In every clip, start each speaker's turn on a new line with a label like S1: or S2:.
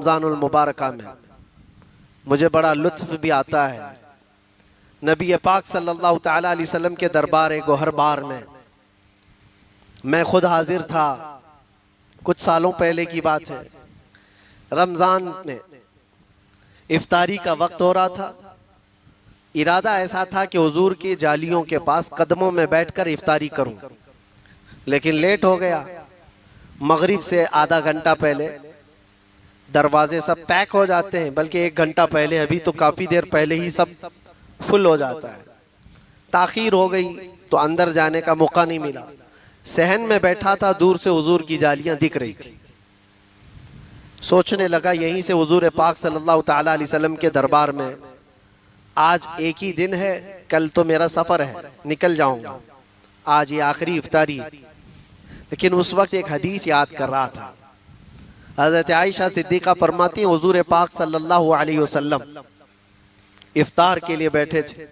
S1: रमज़ानुल मुबारका में, मुझे बड़ा लुत्फ़ भी आता है। नबी पाक सल्लल्लाहु तआला अलैहि वसल्लम के दरबार गोहरबार में मैं खुद हाजिर था। कुछ सालों पहले की बात है। रमज़ान में इफ्तारी का वक्त हो रहा था। इरादा ऐसा था कि हुजूर की जालियों के पास कदमों में बैठकर इफ्तारी करूं, लेकिन लेट हो गया। मगरिब से आधा घंटा पहले दरवाजे सब पैक हो जाते हैं, बल्कि 1 घंटा पहले, अभी तो काफ़ी देर पहले ही सब फुल हो जाता है। ताखीर हो गई तो अंदर जाने का मौका नहीं मिला। सहन में बैठा था, दूर से हुजूर की जालियां दिख रही थी। सोचने लगा यहीं से हुजूर पाक सल्लल्लाहु तआला अलैहि वसल्लम के दरबार में आज एक ही दिन है, कल तो मेरा सफ़र है, निकल जाऊंगा, आज ये आखिरी इफ्तारी है। लेकिन उस वक्त एक हदीस याद कर रहा था। हज़रत आयशा सिद्दीक़ा फरमाती हैं हुजूर पाक सल्लल्लाहु अलैहि वसल्लम इफ्तार के लिए बैठे थे।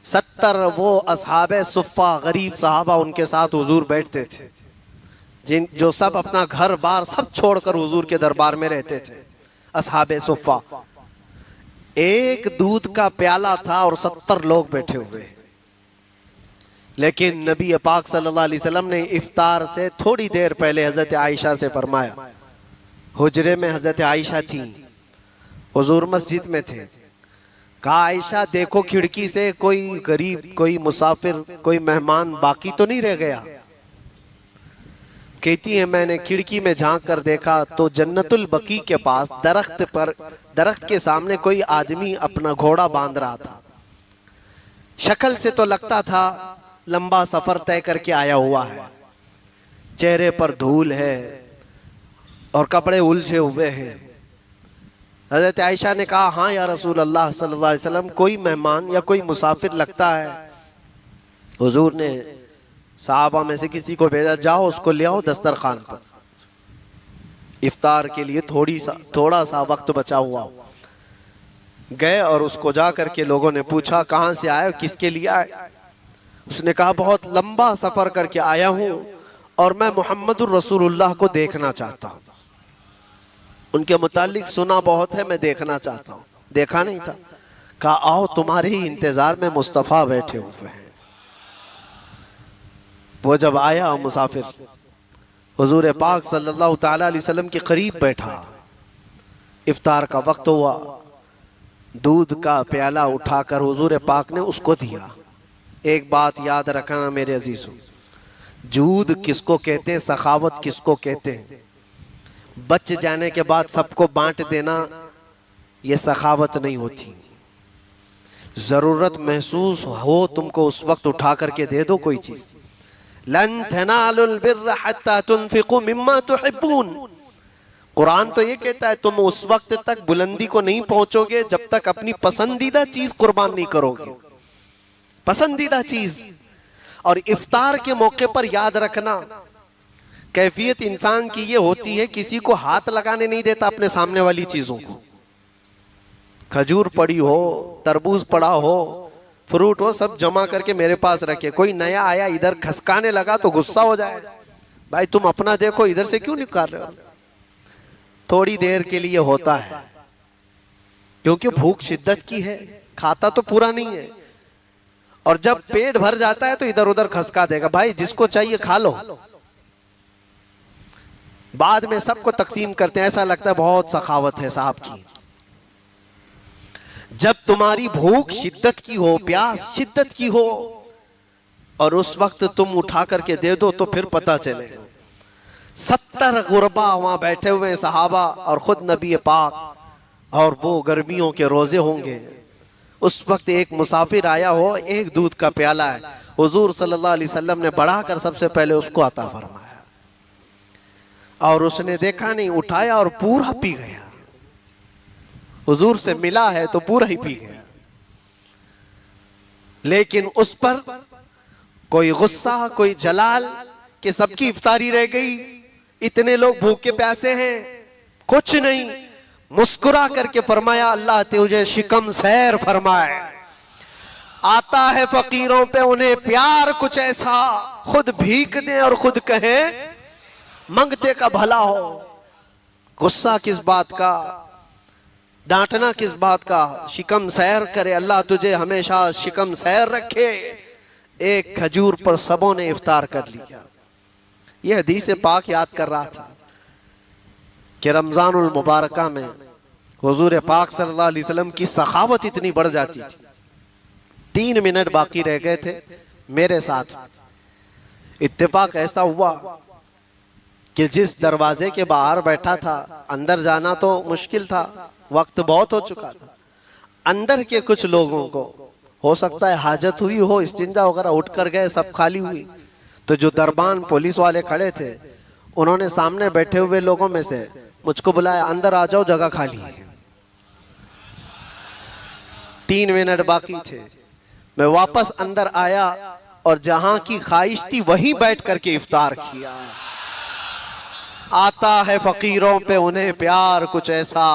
S1: 70 वो असहाबे सुफ़ा गरीब सहाबा उनके साथ हुजूर बैठते थे, जो सब अपना घर बार सब छोड़कर हुजूर के दरबार में रहते थे। असहाबे सुफ़ा, एक दूध का प्याला था और 70 लोग बैठे हुए। लेकिन नबी पाक सल्लल्लाहु अलैहि वसल्लम ने इफ्तार से थोड़ी देर पहले हज़रत आयशा से फरमाया। हुजरे में हज़रत आयशा थी, हुजूर मस्जिद में थे। कहा आयशा देखो खिड़की से कोई गरीब, कोई मुसाफिर, कोई मेहमान बाकी तो नहीं रह गया। कहती है मैंने खिड़की में झांक कर देखा तो जन्नतुल बकी के पास दरख्त के सामने कोई आदमी अपना घोड़ा बांध रहा था। शक्ल से तो लगता था लंबा सफर तय करके आया हुआ है, चेहरे पर धूल है और कपड़े उलझे हुए हैं। हज़रत आयशा ने कहा हाँ या रसूल अल्लाह सल्लल्लाहु अलैहि वसल्लम, कोई मेहमान या कोई मुसाफिर लगता है। हुजूर ने सहाबा में से किसी को भेजा, जाओ उसको ले आओ दस्तरखान पर, इफ्तार के लिए थोड़ा सा वक्त बचा हुआ। गए और उसको जा करके लोगों ने पूछा कहाँ से आए, किसके लिए आए। उसने कहा बहुत लंबा सफर करके आया हूँ और मैं मुहम्मदुर रसूलुल्लाह को देखना चाहता हूँ। उनके मुतालिक सुना बहुत है, मैं देखना चाहता हूँ, देखा नहीं था। कहा आओ तुम्हारे ही इंतजार में मुस्तफ़ा बैठे हुए हैं। वो जब आया मुसाफिर हुजूर पाक सल्लल्लाहु तआला अलैहि वसल्लम के करीब बैठा, इफ्तार का वक्त हुआ, दूध का प्याला उठाकर हुजूर पाक ने उसको दिया। एक बात याद रखना मेरे अजीजों, जूद किसको कहते हैं, सखावत किसको कहते हैं। बच जाने के बाद सबको बांट देना ये सखावत नहीं होती। जरूरत महसूस हो तुमको उस वक्त उठा करके दे दो कोई चीज। लन तनालुल बिर्र हत्ता तुनफिकू मिम्मा तुहिब्बून। कुरान तो ये कहता है तुम उस वक्त तक बुलंदी को नहीं पहुंचोगे जब तक अपनी पसंदीदा चीज कुर्बान नहीं करोगे, पसंदीदा चीज। और इफ्तार के मौके पर याद रखना, कैफियत इंसान की ये होती है किसी को हाथ लगाने नहीं देता अपने सामने वाली चीजों को। खजूर पड़ी हो, तरबूज पड़ा हो, फ्रूट हो, सब जमा करके मेरे पास रखे। कोई नया आया इधर खसकाने लगा तो गुस्सा हो जाए, भाई तुम अपना देखो, इधर से क्यों निकाल रहे हो। थोड़ी देर के लिए होता है क्योंकि भूख शिद्दत की है, खाता तो पूरा नहीं है। और जब पेट भर जाता है तो इधर उधर खसका देगा, भाई जिसको चाहिए खा लो। बाद में सबको तकसीम करते हैं, ऐसा लगता है बहुत सखावत है साहब की। जब तुम्हारी भूख शिद्दत की हो, प्यास शिद्दत की हो और उस वक्त तुम उठा करके दे दो तो फिर पता चले। 70 गुरबा वहां बैठे हुए सहाबा और खुद नबी पाक, और वो गर्मियों के रोजे होंगे। उस वक्त एक मुसाफिर आया हो, एक दूध का प्याला है, हुजूर सल्लल्लाहु अलैहि वसल्लम ने बढ़ाकर सबसे पहले उसको अता फरमाया और उसने देखा नहीं, उठाया और पूरा पी गया। हुजूर से मिला है तो पूरा ही पी गया। लेकिन उस पर कोई गुस्सा, कोई जलाल कि सबकी इफ्तारी रह गई, इतने लोग भूखे प्यासे हैं, कुछ नहीं। मुस्कुरा करके फरमाया अल्लाह तुझे शिकम सैर फरमाए। आता है फकीरों पे उन्हें प्यार कुछ ऐसा, खुद भीख दे और खुद कहे मंगते का भला हो। गुस्सा किस बात का, डांटना किस बात का, शिकम सैर करे, अल्लाह तुझे हमेशा शिकम सैर रखे। एक खजूर पर सबों ने इफ्तार कर लिया। यह हदीस पाक याद कर रहा था कि रमजानुल मुबारका में हुजूर पाक सल्लल्लाहु अलैहि वसल्लम की सखावत इतनी बढ़ जाती थी। 3 मिनट बाकी रह गए थे मेरे साथ। इत्तेफाक ऐसा हुआ कि जिस दरवाजे के बाहर बैठा था, अंदर जाना तो मुश्किल था, वक्त बहुत हो चुका था। अंदर के कुछ लोगों को हो सकता है हाजत हुई हो, इस्तिंजा वगैरह, उठ कर गए, सब खाली हुई। तो जो दरबान पुलिस वाले खड़े थे, उन्होंने सामने बैठे हुए लोगों में से मुझको बुलाया, अंदर आ जाओ, जगह खाली है। 3 मिनट बाकी थे। मैं वापस अंदर आया और जहां की ख्वाहिश थी वहीं बैठ करके इफ्तार किया। आता है फकीरों पे उन्हें प्यार कुछ ऐसा,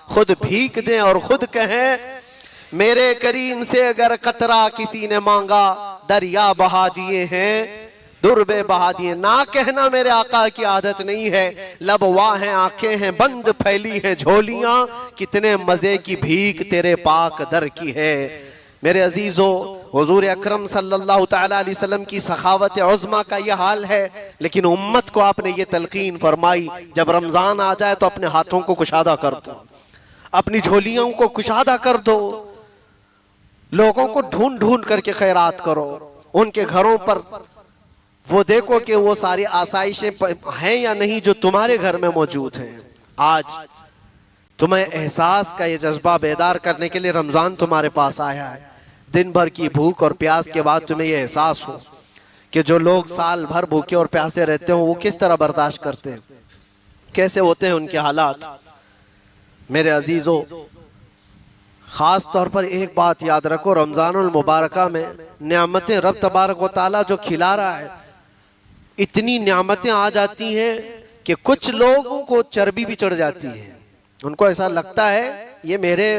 S1: खुद भीख दें और खुद कहें मेरे करीम से अगर कतरा किसी ने मांगा, दरिया बहा दिए हैं, दुर्बे बहा दिए। ना कहना मेरे आका की आदत नहीं है, लब वाह हैं, आंखें हैं बंद, फैली हैं झोलियां, कितने मजे की भीख तेरे पाक दर की है। मेरे अजीजों, हुजूर अकरम सल्लल्लाहु तआला अलैहि वसल्लम की सखावत उज़्मा का यह हाल है। लेकिन उम्मत को आपने ये तलकीन फरमाई, जब रमजान आ जाए तो अपने हाथों को कुशादा कर दो, अपनी झोलियों को कुशादा कर दो, लोगों को ढूंढ ढूंढ करके खैरात करो, उनके घरों पर वो देखो कि वो सारी आसाइशें हैं या नहीं जो तुम्हारे घर में मौजूद हैं। आज तुम्हें एहसास का ये जज्बा बेदार करने के लिए रमजान तुम्हारे पास आया है। दिन भर की भूख और प्यास के बाद तुम्हें ये एहसास हो कि जो लोग साल भर भूखे और प्यासे रहते हो वो किस तरह बर्दाश्त करते हैं, कैसे होते हैं उनके हालात। मेरे अजीजों, खास तौर पर एक बात याद रखो, रमजानुल मुबारका में नियामतें रब तबारक व तआला जो खिला रहा है, इतनी नियामतें आ जाती हैं कि कुछ लोगों को चर्बी भी चढ़ जाती है। उनको ऐसा लगता है ये मेरे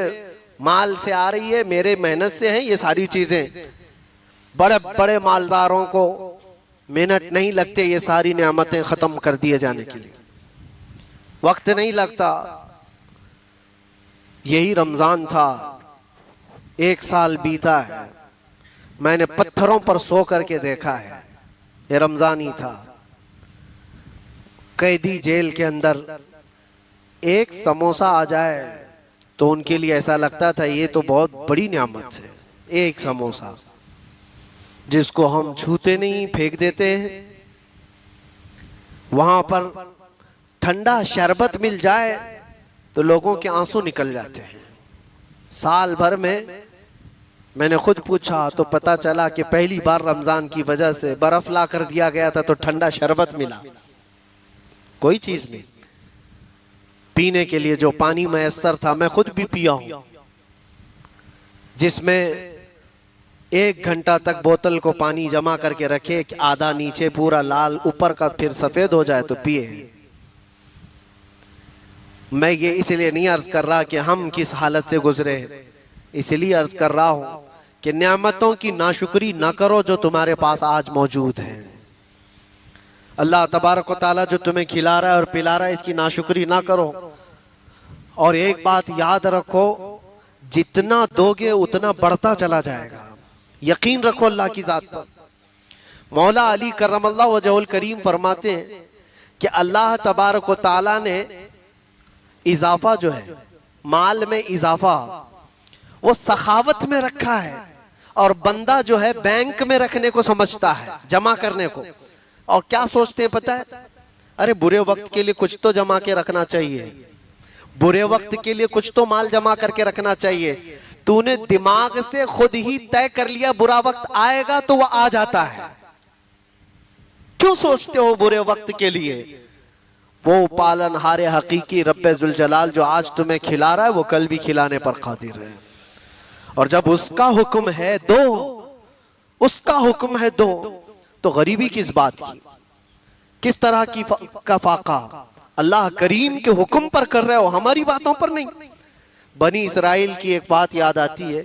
S1: माल से आ रही है, मेरे मेहनत से है ये सारी चीजें। बड़े बड़े मालदारों को मिनट नहीं लगते ये सारी नियामतें खत्म कर दिए जाने के लिए, वक्त नहीं लगता। यही रमजान था, 1 साल बीता है, मैंने पत्थरों पर सो करके देखा है, ये रमजान ही था। कैदी जेल के अंदर एक समोसा आ जाए तो उनके लिए ऐसा लगता था ये तो बहुत बड़ी नियामत है। एक समोसा जिसको हम छूते नहीं, फेंक देते हैं। वहां पर ठंडा शरबत मिल जाए तो लोगों के आंसू निकल जाते हैं। साल भर में मैंने खुद पूछा तो पता चला कि पहली बार रमजान की वजह से बर्फ ला कर दिया गया था तो ठंडा शरबत मिला। कोई चीज नहीं, पीने के लिए जो पानी मैसर था मैं खुद भी पिया हूं, जिसमें 1 घंटा तक बोतल को पानी जमा करके रखे कि आधा नीचे पूरा लाल, ऊपर का फिर सफेद हो जाए तो पिए। मैं ये इसलिए नहीं अर्ज कर रहा कि हम किस हालत से गुजरे, इसलिए अर्ज कर रहा हूं कि नियामतों की नाशुक्री ना करो जो तुम्हारे पास आज मौजूद है। अल्लाह तबारक व तआला जो तुम्हें खिला रहा है और पिला रहा है, इसकी नाशुक्री ना करो। और एक बात याद रखो, जितना दोगे उतना बढ़ता चला जाएगा। यकीन रखो अल्लाह की जात पर। मौला अली करमल्लाहु वजहुल करीम फरमाते हैं कि अल्लाह तबारक व तआला ने इजाफा जो है, माल में इजाफा, वो सखावत में रखा है। और बंदा जो है बैंक में रखने को समझता है, जमा करने को। और क्या सोचते हैं पता है, अरे बुरे वक्त के लिए कुछ तो जमा के रखना चाहिए, बुरे वक्त के लिए कुछ तो माल जमा करके रखना चाहिए। तूने दिमाग से खुद ही तय कर लिया बुरा वक्त आएगा तो वह आ जाता है। क्यों सोचते हो बुरे वक्त के लिए? वो पालनहारे हकीकी रब्बे जुल जलाल जो आज तुम्हें खिला रहा है वो कल भी खिलाने पर कादिर है। और जब उसका हुक्म है दो, उसका हुक्म है दो, तो गरीबी किस बात की, किस तरह की का फाका? अल्लाह करीम के हुक्म पर कर रहे हो, हमारी बातों पर नहीं। बनी इसराइल की एक बात याद आती है।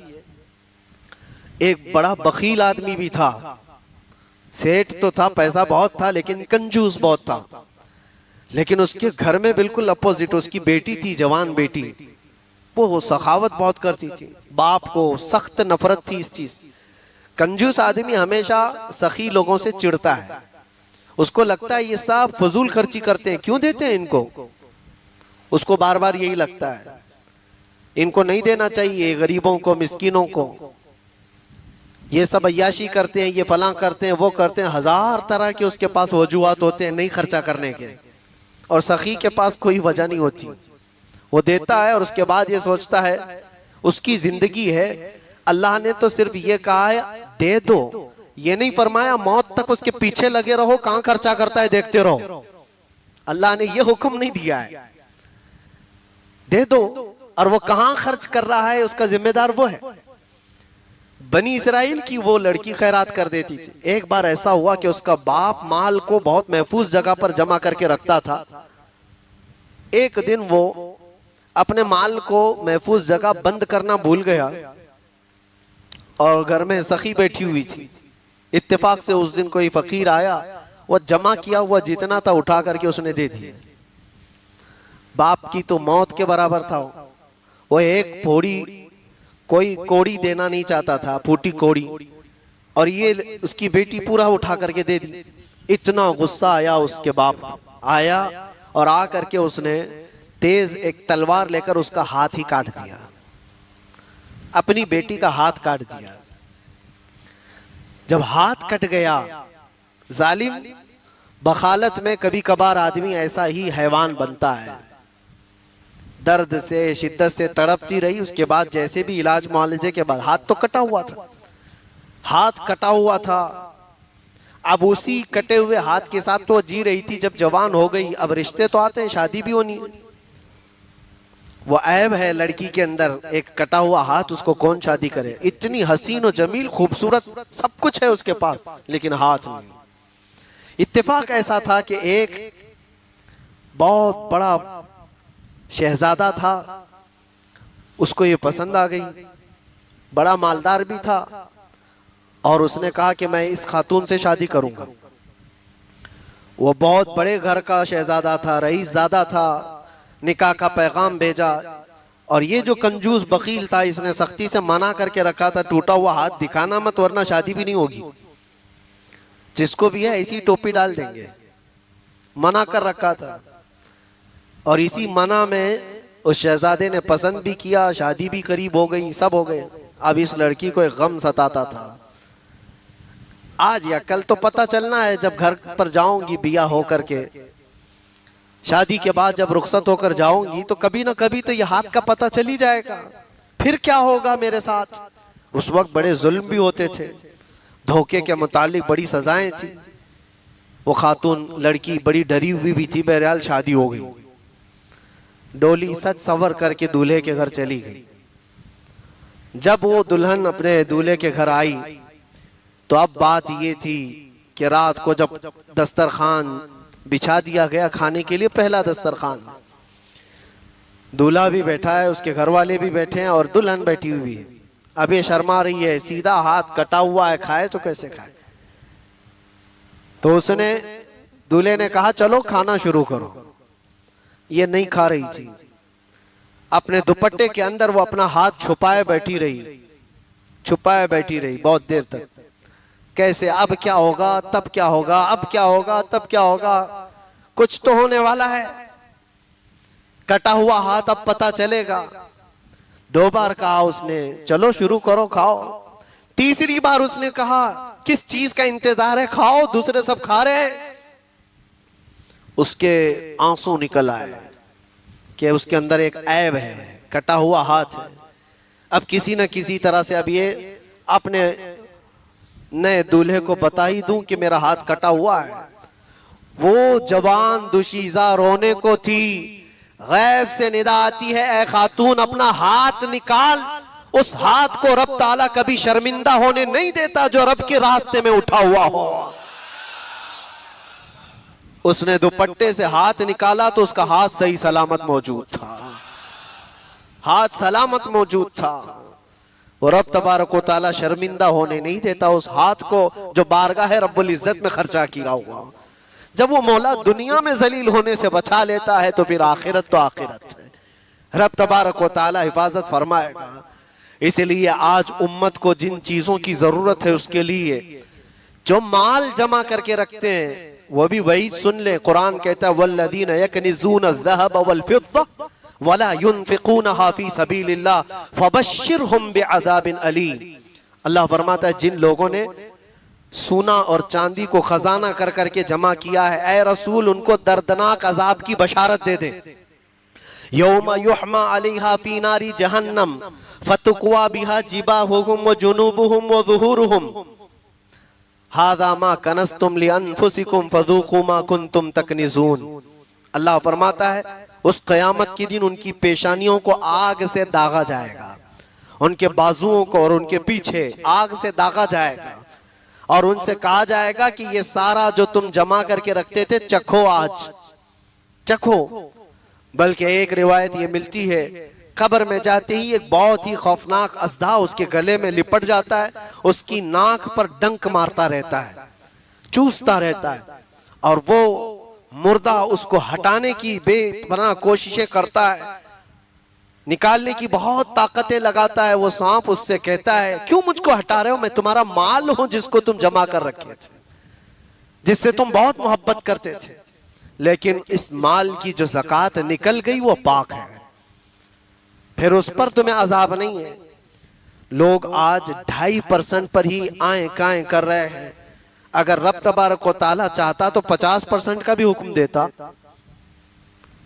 S1: एक बड़ा बखील आदमी भी था, सेठ तो था, पैसा बहुत था, लेकिन कंजूस बहुत था। लेकिन उसके घर में बिल्कुल अपोजिट, उसकी बेटी थी, जवान बेटी, वो सखावत बहुत करती थी, बाप को सख्त नफरत थी इस चीज। कंजूस आदमी हमेशा सखी लोगों से चिढ़ता है, उसको लगता है ये सब फजूल खर्ची करते हैं, क्यों देते हैं इनको, उसको बार बार यही लगता है, इनको नहीं देना चाहिए, गरीबों को, मिस्किनों को, ये सब अय्याशी करते हैं, ये फलां करते हैं, वो करते हैं, हजार तरह के उसके पास वजूहात होते हैं नहीं खर्चा करने के, और सखी के पास कोई वजह नहीं होती, वो देता है और उसके बाद ये सोचता है उसकी जिंदगी है, अल्लाह ने तो सिर्फ ये कहा है दे दो, ये नहीं फरमाया मौत तक उसके पीछे लगे रहो, कहां खर्चा करता है देखते रहो, अल्लाह ने ये हुक्म नहीं दिया है, दे दो, और वो कहां खर्च कर रहा है उसका जिम्मेदार वो है। बनी इसराइल की वो लड़की खैरात कर देती थी। एक बार ऐसा हुआ कि उसका बाप माल को बहुत महफूज जगह पर जमा करके रखता था, एक दिन वो अपने माल को महफूज जगह बंद करना भूल गया और घर में सखी बैठी हुई थी। इत्तेफाक से उस दिन कोई फकीर आया, वो जमा किया हुआ जितना था उठा करके उसने दे दिया। बाप की तो मौत के बराबर था, वो एक कोई कोड़ी देना नहीं चाहता था, फूटी कोड़ी, और ये उसकी बेटी पूरा उठा करके दे दी। इतना गुस्सा आया उसके बाप, आया और आ करके उसने तेज एक तलवार लेकर उसका हाथ ही काट दिया, अपनी बेटी का हाथ काट दिया। जब हाथ कट गया, जालिम बखालत में कभी कभार आदमी ऐसा ही हैवान बनता है, दर्द से शिद्दत से तड़पती रही। उसके बाद जैसे भी इलाज मुआलजे के बाद, हाथ तो कटा हुआ था, हाथ कटा हुआ था, अब उसी कटे हुए हाथ के साथ तो जी रही थी। जब जवान हो गई, अब रिश्ते तो आते हैं, शादी भी होनी है, वो ऐब है लड़की के अंदर, एक कटा हुआ हाथ, उसको कौन शादी करे। इतनी हसीन और जमील खूबसूरत सब कुछ है उसके पास, लेकिन हाथ नहीं। इत्तेफाक ऐसा था कि एक बहुत बड़ा शहजादा था, उसको ये पसंद आ गई, बड़ा मालदार भी था, और उसने कहा कि मैं इस खातून से शादी करूंगा। वो बहुत बड़े घर का शहजादा था, रईस ज़ादा था, निकाह का पैगाम भेजा, और ये जो कंजूस बकील था इसने सख्ती से मना करके रखा था, टूटा हुआ हाथ दिखाना मत वरना शादी भी नहीं होगी, जिसको भी है इसी टोपी डाल देंगे, मना कर रखा था। और इसी मना में उस शहजादे ने पसंद भी किया, शादी भी करीब हो गई, सब हो गए। अब इस लड़की को एक गम सताता था, आज या कल तो पता चलना है, जब घर पर जाऊंगी बिया हो करके, शादी के बाद जब रुखसत होकर जाऊंगी तो कभी ना कभी तो ये हाथ का पता चल ही जाएगा, फिर क्या होगा मेरे साथ। उस वक्त बड़े जुल्म भी होते थे, धोखे के मुतालिक बड़ी सजाएं थी। वो खातून लड़की बड़ी डरी हुई भी थी, बहरहाल शादी हो गई। डोली सच सवर करके दूल्हे के घर चली गई। जब वो दुल्हन अपने दूल्हे के घर आई तो अब बात ये थी कि रात को जब दस्तरखान बिछा दिया गया खाने के लिए, पहला दस्तरखान, दूल्हा भी बैठा है, उसके घर वाले भी बैठे हैं और दुल्हन बैठी हुई है। अब ये शर्मा रही है, सीधा हाथ कटा हुआ है, खाए तो कैसे खाए। तो उसने, दूल्हे ने कहा चलो खाना शुरू करो। ये नहीं खा रही थी, अपने दुपट्टे के अंदर वो अपना हाथ छुपाए बैठी रही, छुपाए बैठी रही बहुत देर तक। कैसे, अब क्या होगा, तब क्या होगा, अब क्या होगा, तब क्या होगा, कुछ तो होने वाला है, कटा हुआ हाथ अब पता चलेगा। 2 बार कहा उसने चलो शुरू करो खाओ। तीसरी बार उसने कहा किस चीज का इंतजार है, खाओ, दूसरे सब खा रहे हैं। उसके आंसू निकल आए कि उसके अंदर एक ऐब है, कटा हुआ हाथ है। अब किसी न किसी तरह से अब ये अपने नए दूल्हे को बता ही दूं कि मेरा हाथ कटा हुआ है। वो जवान दुशीजा रोने को थी, गैब से निदा आती है, ऐ खातून अपना हाथ निकाल। उस हाथ को रब ताला कभी शर्मिंदा होने नहीं देता जो रब के रास्ते में उठा हुआ हो। उसने दुपट्टे से हाथ निकाला तो उसका हाथ सही सलामत मौजूद था, हाथ सलामत मौजूद था। वो रब तबारक व तआला शर्मिंदा होने नहीं देता उस हाथ को जो बारगाह रब्बुल इज्जत में खर्चा किया हुआ। जब वो मौला दुनिया में जलील होने से बचा लेता है तो फिर आखिरत तो आखिरत है, रब तबारक व तआला हिफाजत फरमाएगा। इसलिए आज उम्मत को जिन चीजों की जरूरत है उसके लिए जो माल जमा करके रखते हैं वो भी वही सुन ले। कुरान कहता है वल्लदीन यकनिज़ून अज़्ज़हब वल फिद्दा वला युनफ़िक़ूनहा फ़ी सबीलिल्लाह फ़बश्शिरहुम बिअज़ाबिन अलीम। अल्लाह फरमाता है जिन लोगों ने सोना और चांदी को खजाना कर करके जमा किया है, ऐ रसूल उनको दर्दनाक अजाब की बशारत दे दे। यौमा युहमा अलैहा फी नारी जहन्नम फतुक्वा बिहा जिबाहुहुम व जुनूबुहुम व ज़ुहूरुहुम हाज़ा मा कनज़्तुम लिअन्फुसिकुम फ़ज़ूक़ू मा कुन्तुम तकनिज़ून। अल्लाह फरमाता है उस क़यामत के दिन उनकी पेशानियों को आग से दागा जाएगा, उनके बाजुओं को और उनके पीछे आग से दागा जाएगा और उनसे कहा जाएगा कि ये सारा जो तुम जमा करके रखते थे चखो, आज चखो। बल्कि एक रिवायत ये मिलती है कब्र में जाते ही एक बहुत ही खौफनाक अज़दा उसके गले में लिपट जाता है, उसकी नाक पर डंक मारता रहता है, चूसता रहता है और वो मुर्दा उसको हटाने की बेपनाह कोशिशें करता है, निकालने की बहुत ताकतें लगाता है। वो सांप उससे कहता है क्यों मुझको हटा रहे हो, मैं तुम्हारा माल हूं जिसको तुम जमा कर रखे थे, जिससे तुम बहुत मोहब्बत करते थे, लेकिन इस माल की जो ज़कात निकल गई वो पाक है, फिर उस पर तुम्हें अजाब नहीं है। लोग आज 2.5% पर ही आए काएं कर रहे हैं। अगर रब तबारक व तआला चाहता तो 50% का भी हुक्म देता।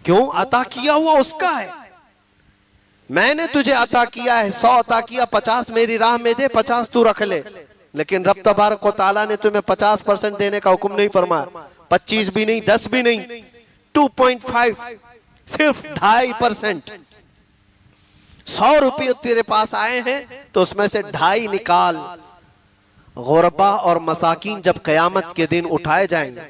S1: क्यों? अता किया हुआ उसका है, मैंने तुझे अता किया है, 100 अता किया, 50 मेरी राह में दे, 50 तू रख ले। लेकिन रब तबारक व तआला ने तुम्हें 50% देने का हुक्म नहीं फरमाया, 25 भी नहीं, 10 भी नहीं, 2.5, सिर्फ 2.5%। 100 रुपये तेरे पास आए हैं तो उसमें से 2.5 निकाल। गुरबा और मसाकीन जब क़यामत के दिन उठाए जाएंगे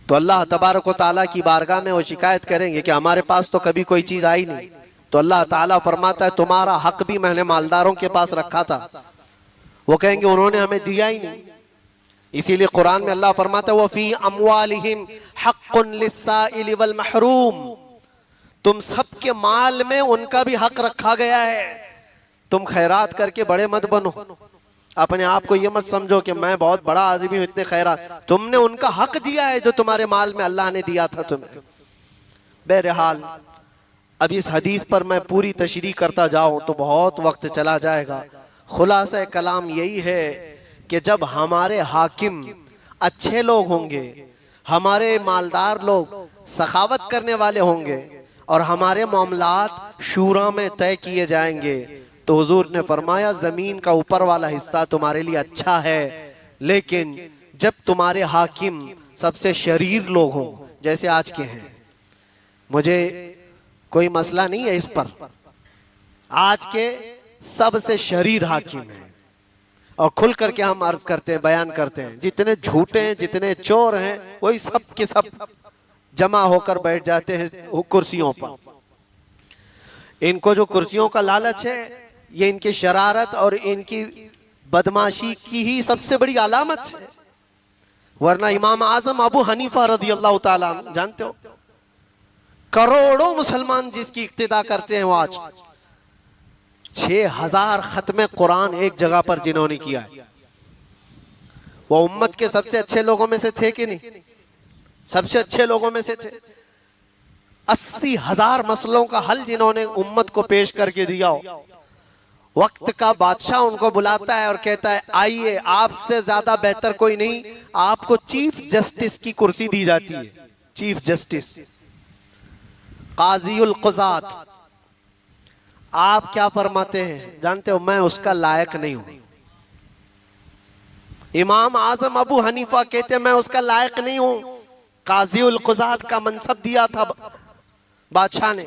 S1: तो अल्लाह तबारक व तआला की बारगाह में वो शिकायत करेंगे कि हमारे पास तो कभी कोई चीज आई नहीं। तो अल्लाह ताला फरमाता है तुम्हारा हक भी मैंने मालदारों के पास रखा था, वो कहेंगे उन्होंने हमें दिया ही नहीं। इसीलिए कुरान में अल्लाह फरमाता है वफी अमवालिहिम हक्कुन लिस्साइल वल महरूम, तुम सबके माल में उनका भी हक रखा गया है। तुम खैरात करके बड़े मत बनो, अपने आप को ये मत समझो कि मैं बहुत बड़ा आदमी हूं इतने खैरात, तुमने उनका हक दिया है जो तुम्हारे माल में अल्लाह ने दिया था तुम्हें। बहरहाल अब इस हदीस पर मैं पूरी तशरीह करता जाऊं तो बहुत वक्त चला जाएगा। खुलासा कलाम यही है कि जब हमारे हाकिम अच्छे लोग होंगे, हमारे मालदार लोग सखावत करने वाले होंगे और हमारे मामलात शूरा में तय किए जाएंगे तो हुजूर ने फरमाया जमीन का ऊपर वाला हिस्सा तुम्हारे लिए अच्छा है, लेकिन जब तुम्हारे हाकिम सबसे शरीर लोग हों जैसे आज के हैं, मुझे कोई मसला नहीं है इस पर, आज के सबसे शरीर हाकिम हैं और खुल करके हम अर्ज करते हैं, बयान करते हैं, जितने झूठे हैं जितने चोर हैं वही सब के सब जमा होकर बैठ जाते हैं कुर्सियों पर। इनको जो कुर्सियों का लालच है ये इनकी शरारत और इनकी बदमाशी की ही सबसे बड़ी अलामत है। वरना इमाम आजम अबू हनीफा रज़ी अल्लाह ताला अन्हु जानते हो, करोड़ों मुसलमान जिसकी इक्तिदा करते हैं वो आज 6000 खत्म कुरान एक जगह पर जिन्होंने किया है, वो उम्मत के सबसे अच्छे लोगों में से थे कि नहीं? सबसे अच्छे लोगों में से थे। 80,000 मसलों का हल जिन्होंने उम्मत को पेश करके दिया हो। वक्त का बादशाह उनको बुलाता है और कहता है आइए, आपसे ज्यादा बेहतर कोई नहीं, आपको चीफ जस्टिस की कुर्सी दी जाती है। चीफ जस्टिस, काज़ीउल क़ुज़ात। आप क्या फरमाते हैं जानते हो? मैं उसका लायक नहीं हूं। इमाम आजम अबू हनीफा कहते हैं मैं उसका लायक नहीं हूं। काज़ीउल क़ुज़ात का मनसब दिया था बादशाह ने।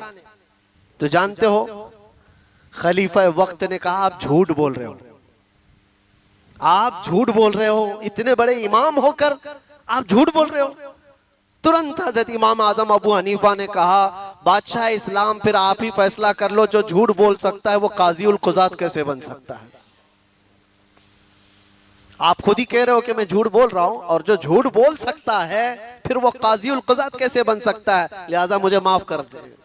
S1: तो जानते हो खलीफा वक्त ने कहा आप झूठ बोल रहे हो, आप झूठ बोल रहे हो, इतने बड़े इमाम होकर आप झूठ बोल रहे हो। तुरंत हजरत इमाम आजम अबू हनीफा ने कहा बादशाह इस्लाम फिर आप ही फैसला कर लो, जो झूठ बोल सकता है वो काज़ीउल क़ुज़ात कैसे बन सकता है? आप खुद ही कह रहे हो कि मैं झूठ बोल रहा हूं, और जो झूठ बोल सकता है फिर वो काज़ीउल क़ज़ात कैसे बन सकता है? लिहाजा मुझे माफ कर दे।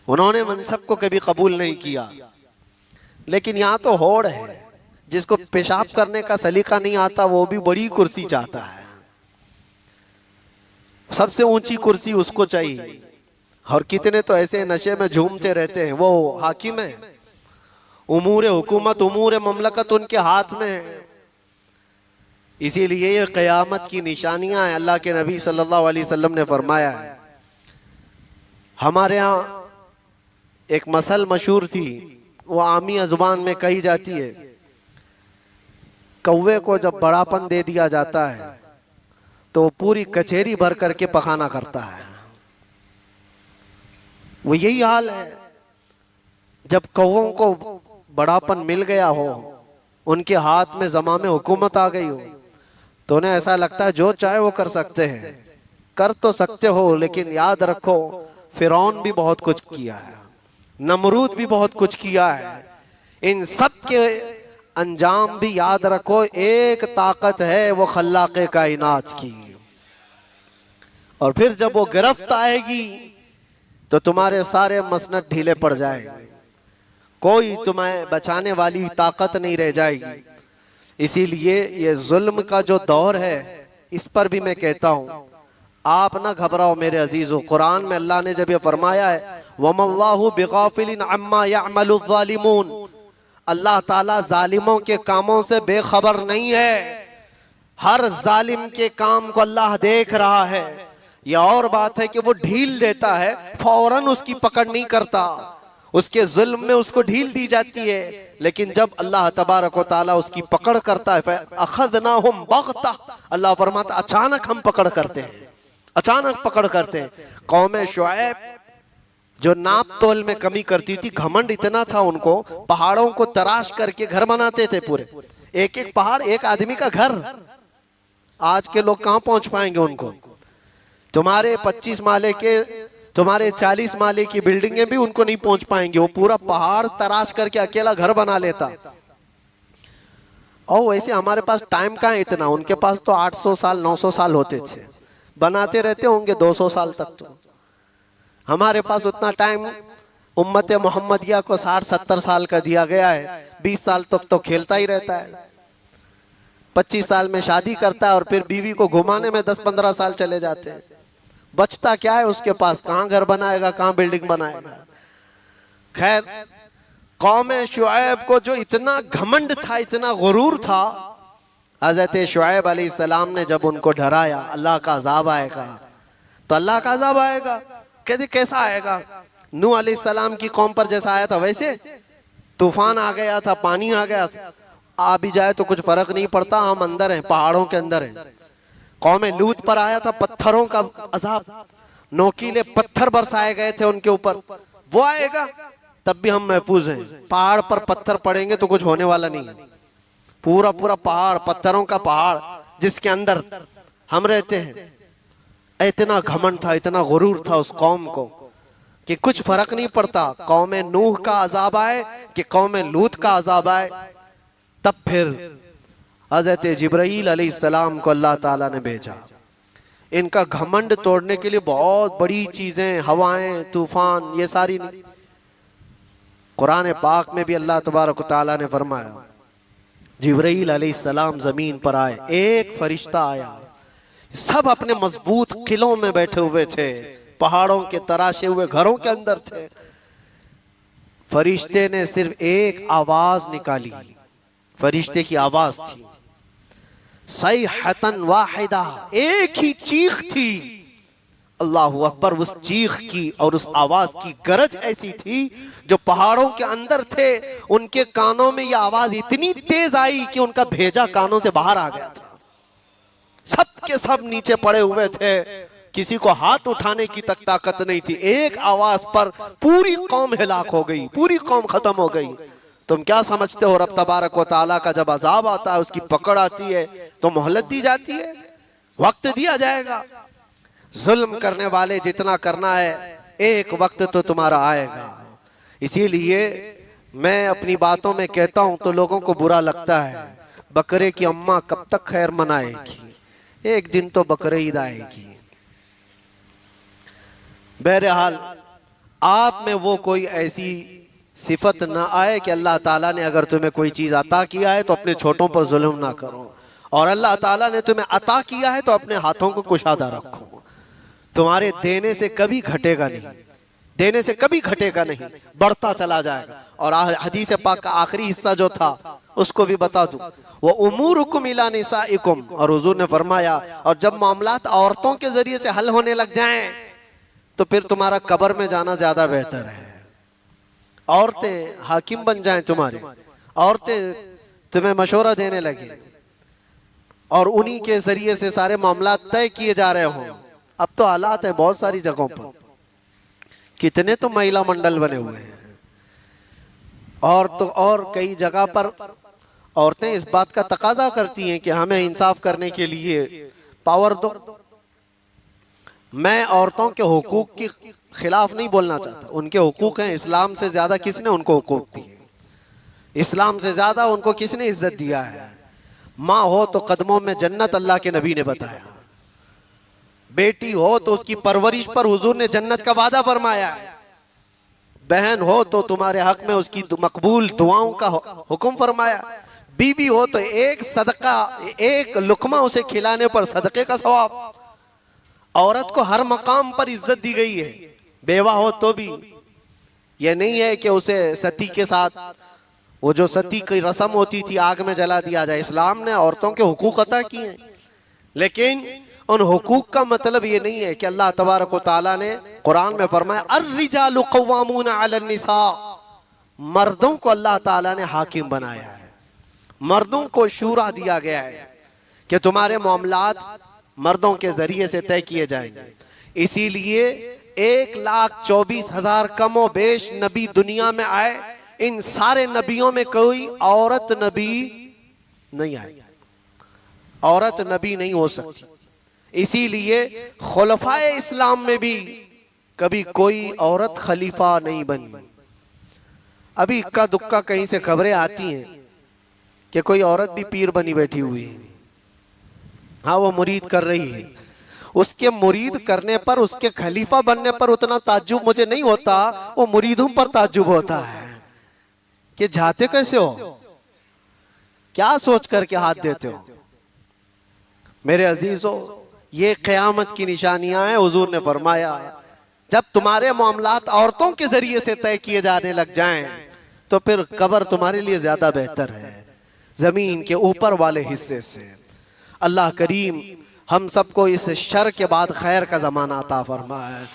S1: उन्होंने मनसब को कभी कबूल नहीं किया, लेकिन यहां तो होड़ है, जिसको पेशाब करने का सलीका नहीं आता वो भी बड़ी कुर्सी चाहता है, सबसे ऊंची कुर्सी उसको चाहिए। और कितने तो ऐसे नशे में झूमते रहते हैं, वो हाकिम है, उमूर हुकूमत उमूर ममलकत उनके हाथ में है। इसीलिए ये क़यामत की निशानियां हैं। अल्लाह के नबी सल्लल्लाहु अलैहि वसल्लम ने फरमाया है, हमारे यहाँ एक मसल मशहूर थी, वो आमी ज़ुबान में कही जाती है, कौवे को जब बड़ापन दे दिया जाता है तो वो पूरी कचहरी भर करके पखाना करता है। वो यही हाल है, जब कौवों को बड़ापन मिल गया हो, उनके हाथ में ज़माम हुकूमत आ गई हो, तो उन्हें ऐसा लगता है जो चाहे वो कर सकते हैं। कर तो सकते हो, लेकिन याद रखो फिरौन भी बहुत कुछ किया है, नमरूद भी बहुत कुछ किया है। इन सब के अंजाम भी याद रखो, एक ताकत है वो खल्लाक़े कायनात की। और फिर जब वो गिरफ्त आएगी तो तुम्हारे सारे मसनद ढीले पड़ जाएंगे, कोई तुम्हें बचाने वाली ताकत नहीं रह जाएगी। इसीलिए ये जुल्म का जो दौर है, इस पर भी मैं कहता हूँ आप ना घबराओ मेरे अजीजों। कुरान में अल्लाह ने जब ये फरमाया है, वमल्लाहु बिगाफिलिन अम्मा यअमलु ज़ालिमून, अल्लाह ताला जालिमों के कामों से बेखबर नहीं है। हर जालिम के काम को अल्लाह देख रहा है। यह और बात है कि वो ढील देता है, फौरन उसकी पकड़ नहीं करता, उसके जुल्म में उसको ढील दी जाती है। लेकिन जब अल्लाह तबारक व तआला उसकी पकड़ करता है, अखज़नाहुम बग़ता, अल्लाह फरमाता अचानक हम पकड़ करते हैं, अचानक पकड़ करते हैं। कौम शुएब जो नाप तोल में कमी करती थी, घमंड इतना था उनको, पहाड़ों को तराश करके घर बनाते थे, पूरे एक एक पहाड़ एक आदमी का घर। आज के लोग कहां पहुंच पाएंगे उनको? तुम्हारे 25 माले के, तुम्हारे 40 माले की बिल्डिंगें भी उनको नहीं पहुंच पाएंगे। वो पूरा पहाड़ तराश करके अकेला घर बना लेता। और वैसे हमारे पास टाइम कहाँ है इतना, उनके पास तो 800 साल 900 साल होते थे, बनाते रहते होंगे 200 साल तक। तो हमारे पास उतना टाइम उम्मत मोहम्मदिया को 60-70 साल का दिया गया है। 20 साल तक तो खेलता ही रहता है, 25 साल में शादी करता है और फिर बीवी को घुमाने में 10-15 साल चले जाते हैं। बचता क्या है उसके पास? कहां घर बनाएगा, कहां बिल्डिंग बनाएगा? खैर, कौम शुएब को जो इतना घमंड था, इतना गुरूर था, हज़रत शुएब अलैहिस्सलाम ने जब उनको डराया अल्लाह का अज़ाब आएगा, तो अल्लाह का अज़ाब आएगा। कहते कैसा आएगा? नूह अलैहिस्सलाम की कौम पर जैसा आया था वैसे? तूफान आ गया था, पानी आ गया था, आ भी जाए तो कुछ फर्क नहीं पड़ता, हम अंदर हैं, पहाड़ों के अंदर हैं। कौम लूत पर आया था पत्थरों का अज़ाब, नोकीले पत्थर बरसाए गए थे उनके ऊपर, वो आएगा तब भी हम महफूज हैं। पहाड़ पर पत्थर पड़ेंगे तो कुछ होने वाला नहीं है। पूरा पूरा पहाड़, पत्थरों का पहाड़ जिसके अंदर हम रहते हैं। इतना घमंड था, इतना गुरूर था उस कौम को कि कुछ फर्क नहीं पड़ता कौम नूह का अज़ाब आए कि कौम लूत का अज़ाब आए। तब फिर हज़रत जिब्राईल अलैहिस्सलाम को अल्लाह ताला ने भेजा इनका घमंड तोड़ने के लिए। बहुत बड़ी चीजें, हवाएं, तूफान, ये सारी नहीं। कुरान पाक में भी अल्लाह तबारक ताला ने फरमाया जिब्राईल अलैहिस्सलाम जमीन पर आए, एक फरिश्ता आया, सब अपने मजबूत किलों में बैठे हुए थे, पहाड़ों के तराशे हुए घरों के अंदर थे। फरिश्ते ने सिर्फ एक आवाज निकाली, फरिश्ते की आवाज थी, सैहतन वाहिदा, एक ही चीख थी। अल्लाहु अकबर। उस चीख की और उस आवाज की गरज ऐसी थी, जो पहाड़ों के अंदर थे उनके कानों में यह आवाज इतनी तेज आई कि उनका भेजा कानों से बाहर आ गया था। सब के सब नीचे पड़े हुए थे, किसी को हाथ उठाने की तक ताकत नहीं थी। एक आवाज पर पूरी कौम हिलाक हो गई, पूरी कौम खत्म हो गई। तुम क्या समझते हो, रब तबारक व तआला का जब अजाब आता है, उसकी पकड़ आती है तो मोहलत दी जाती है, वक्त दिया जाएगा। जुल्म करने वाले जितना करना है, एक वक्त तो तुम्हारा आएगा। इसीलिए मैं अपनी बातों में कहता हूं तो लोगों को बुरा लगता है, बकरे की अम्मा कब तक खैर मनाएगी, एक दिन तो बकरे ईद आएगी। बहरहाल आप में वो कोई ऐसी सिफत ना आए कि अल्लाह ताला ने अगर तुम्हें कोई चीज अता किया है तो अपने छोटों पर जुल्म ना करो, और अल्लाह ताला ने तुम्हें अता किया है तो अपने हाथों को कुशादा रखो। तुम्हारे देने से कभी घटेगा नहीं, देने से कभी घटेगा नहीं, बढ़ता चला जाएगा। और हदीस पाक का आखिरी हिस्सा जो था उसको भी बता दूं, वो उमूरुकुम इला निसाइकुम, और हुजूर ने फरमाया और जब मामलात औरतों के जरिए से हल होने लग जाएं तो फिर तुम्हारा कब्र में जाना ज्यादा बेहतर है। औरतें हाकिम बन जाएं तुम्हारे, औरतें तुम्हें मशवरा देने लगे और उन्हीं के जरिए से सारे मामलात तय किए जा रहे हों। अब तो हालात है बहुत सारी जगहों पर, कितने तो महिला मंडल बने हुए हैं, और कई जगह पर औरतें इस बात का तकाजा करती हैं कि हमें इंसाफ करने के लिए पावर दो। मैं औरतों के हुकूक के खिलाफ नहीं बोलना चाहता, उनके हुकूक हैं। इस्लाम से ज्यादा किसने उनको हुकूक दिए, इस्लाम से ज्यादा उनको किसने इज्जत दिया है। माँ हो तो कदमों में जन्नत अल्लाह के नबी ने बताया, बेटी हो तो उसकी परवरिश पर हुजूर ने जन्नत का वादा फरमाया है, बहन हो तो तुम्हारे हक में उसकी मकबूल दुआओं का हुक्म फरमाया, बीवी हो तो एक सदका, एक लुकमा उसे खिलाने पर सदके का सवाब। औरत को हर मकाम पर इज्जत दी गई है। बेवा हो तो भी यह नहीं है कि उसे सती के साथ, वो जो सती की रस्म होती थी, आग में जला दिया जाए। इस्लाम ने औरतों के हुकूक अता किए हैं, लेकिन उन हुकूक का मतलब ये नहीं है कि अल्लाह तबारक व तआला ने कुरान में फरमाया अर्रिजालु कव्वामूना अलन निसा, मर्दों को अल्लाह ताला ने हाकिम बनाया है, मर्दों को शूरा दिया गया है कि तुम्हारे मामलात मर्दों के जरिए से तय किए जाएंगे। इसीलिए 1,24,000 कमो बेश नबी दुनिया में आए, इन सारे नबियों में कोई औरत नबी नहीं आई, औरत नबी नहीं हो सकती। इसीलिए खुलफाए इस्लाम में भी कभी कोई औरत खलीफा नहीं बनी। अभी इक्का दुक्का कहीं से खबरें आती हैं कि कोई औरत भी पीर बनी बैठी हुई है। हाँ, वो मुरीद कर रही है। उसके मुरीद करने पर, उसके खलीफा बनने पर उतना ताज्जुब मुझे नहीं होता, वो मुरीदों पर ताज्जुब होता है कि जाते कैसे हो, क्या सोच करके हाथ देते हो। मेरे अजीजों, ये क़यामत की निशानियां हैं। हुजूर ने फरमाया जब तुम्हारे मामलात औरतों के जरिए से तय किए जाने लग जाएं तो फिर कब्र तुम्हारे लिए ज्यादा बेहतर है जमीन के ऊपर वाले हिस्से से। अल्लाह करीम हम सबको इस शर के बाद खैर का ज़माना अता फरमाए।